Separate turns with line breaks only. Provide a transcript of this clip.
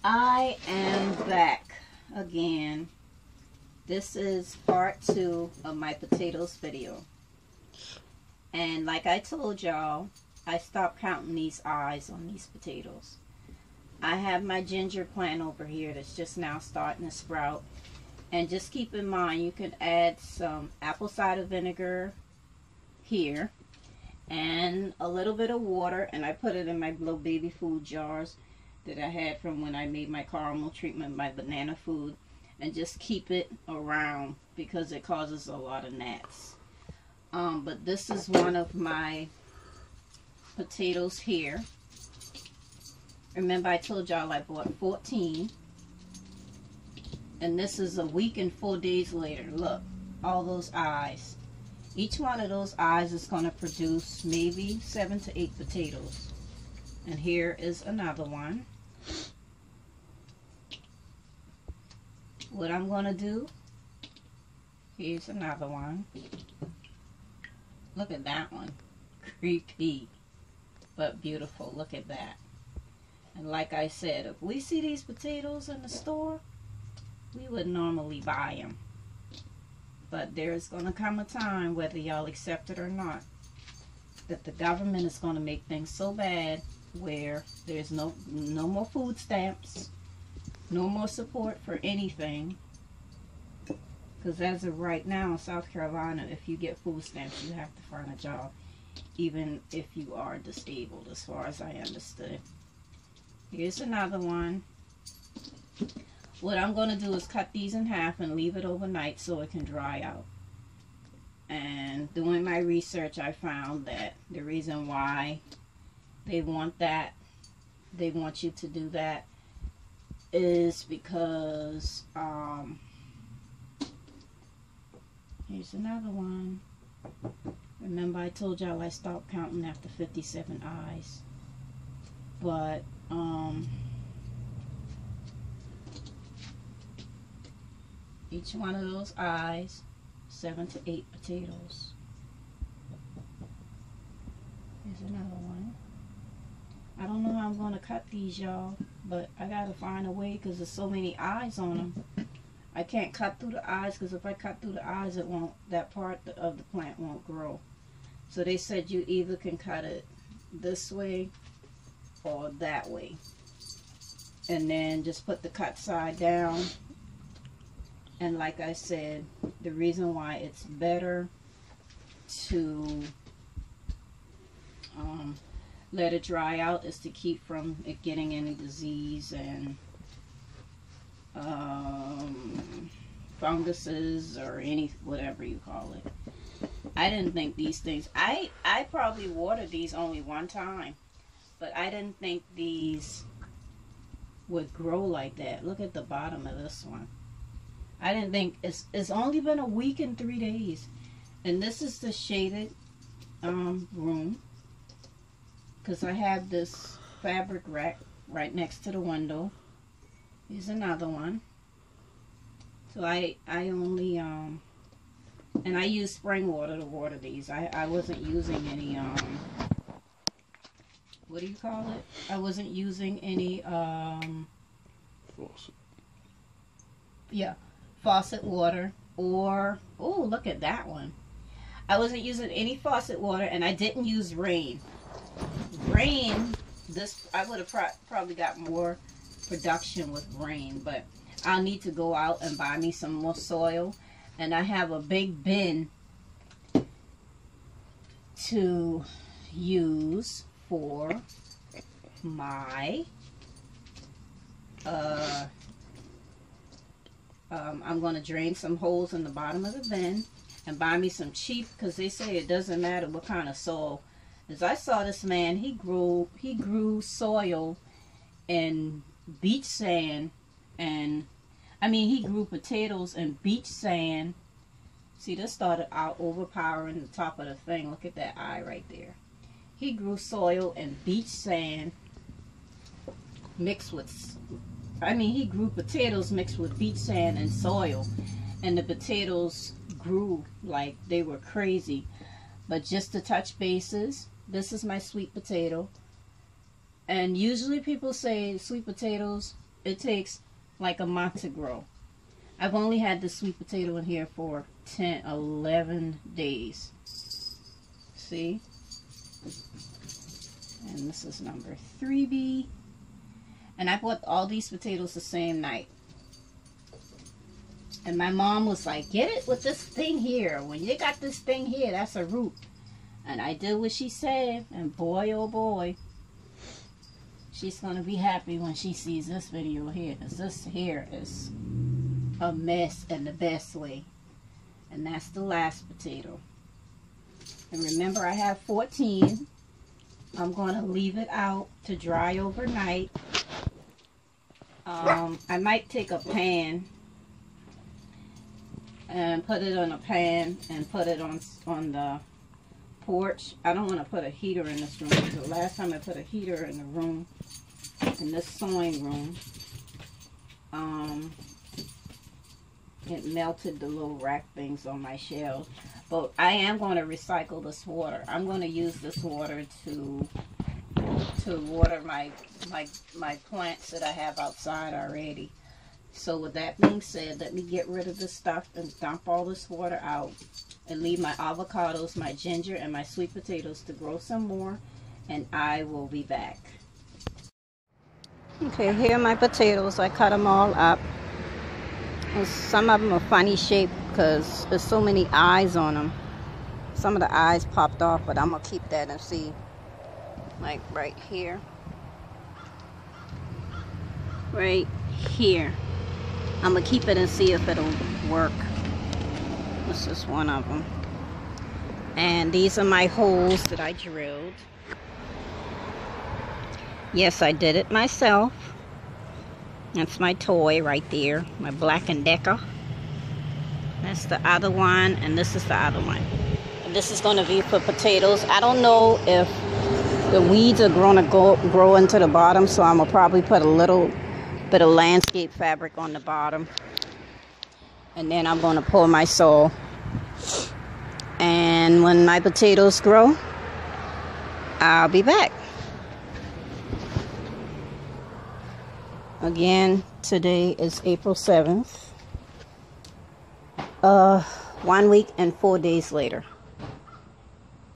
I am back again. This is part 2 of my potatoes video. And like I told y'all, I stopped counting these eyes on these potatoes. I have my ginger plant over here that's just now starting to sprout. And just keep in mind, you can add some apple cider vinegar here and a little bit of water, and I put it in my little baby food jars that I had from when I made my caramel treatment, my banana food, and just keep it around because it causes a lot of gnats. But this is one of my potatoes here. Remember I told y'all I bought 14, and this is a week and 4 days later. Look, all those eyes. Each one of those eyes is going to produce maybe 7 to 8 potatoes. And here is another one. What I'm going to do, here's another one. Look at that one. Creepy, but beautiful. Look at that. And like I said, if we see these potatoes in the store, we would normally buy them. But there's going to come a time, whether y'all accept it or not, that the government is going to make things so bad where there's no more food stamps, no more support for anything. Because as of right now in South Carolina, if you get food stamps, you have to find a job, even if you are disabled, as far as I understood. Here's another one. What I'm going to do is cut these in half and leave it overnight so it can dry out. And doing my research, I found that the reason why they want you to do that, is because, here's another one. Remember I told y'all I stopped counting after 57 eyes. But, each one of those eyes, 7 to 8 potatoes. Here's another one. I don't know how I'm going to cut these, y'all, but I got to find a way because there's so many eyes on them. I can't cut through the eyes because if I cut through the eyes, it won't, that part of the plant won't grow. So they said you either can cut it this way or that way. And then just put the cut side down. And like I said, the reason why it's better to let it dry out is to keep from it getting any disease and funguses or any, whatever you call it. I didn't think these things, I probably watered these only one time, but I didn't think these would grow like that. Look at the bottom of this one. I didn't think, it's only been a week and 3 days. And this is the shaded room. Because I have this fabric rack right next to the window. Here's another one. So I only, and I use spring water to water these. I wasn't using any, what do you call it? I wasn't using any,
faucet.
Yeah. Faucet water, or, oh, look at that one. I wasn't using any faucet water, and I didn't use rain. Rain, this, I would have probably got more production with rain, but I'll need to go out and buy me some more soil. And I have a big bin to use for my, I'm going to drain some holes in the bottom of the bin and buy me some cheap, because they say it doesn't matter what kind of soil. As I saw this man, he grew soil in beach sand, and I mean he grew potatoes in beach sand. See, this started out overpowering the top of the thing. Look at that eye right there. He grew soil in beach sand mixed with, I mean, he grew potatoes mixed with beach sand and soil, and the potatoes grew like they were crazy. But just to touch bases, this is my sweet potato. And usually people say sweet potatoes it takes like a month to grow. I've only had the sweet potato in here for 10, 11 days. See? And this is number 3B. And I bought all these potatoes the same night. And my mom was like, get it with this thing here. When you got this thing here, that's a root. And I did what she said. And boy, oh boy, she's going to be happy when she sees this video here. Because this here is a mess in the best way. And that's the last potato. And remember, I have 14. I'm going to leave it out to dry overnight. I might take a pan and put it on a pan and put it on the porch. I don't want to put a heater in this room. The last time I put a heater in the room, in this sewing room, it melted the little rack things on my shelves. But I am going to recycle this water. I'm going to use this water to water my plants that I have outside already. So with that being said, let me get rid of this stuff and dump all this water out and leave my avocados, my ginger, and my sweet potatoes to grow some more, and I will be back. Okay, here are my potatoes. I cut them all up. And some of them are funny shaped because there's so many eyes on them. Some of the eyes popped off, but I'm going to keep that and see. Like right here. Right here. I'm going to keep it and see if it'll work. This is one of them. And these are my holes that I drilled. Yes, I did it myself. That's my toy right there. My Black & Decker. That's the other one. And this is the other one. And this is going to be for potatoes. I don't know if the weeds are going to grow into the bottom. So I'm going to probably put a little bit of landscape fabric on the bottom. And then I'm going to pour my soil. And when my potatoes grow, I'll be back. Again, today is April 7th. 1 week and 4 days later.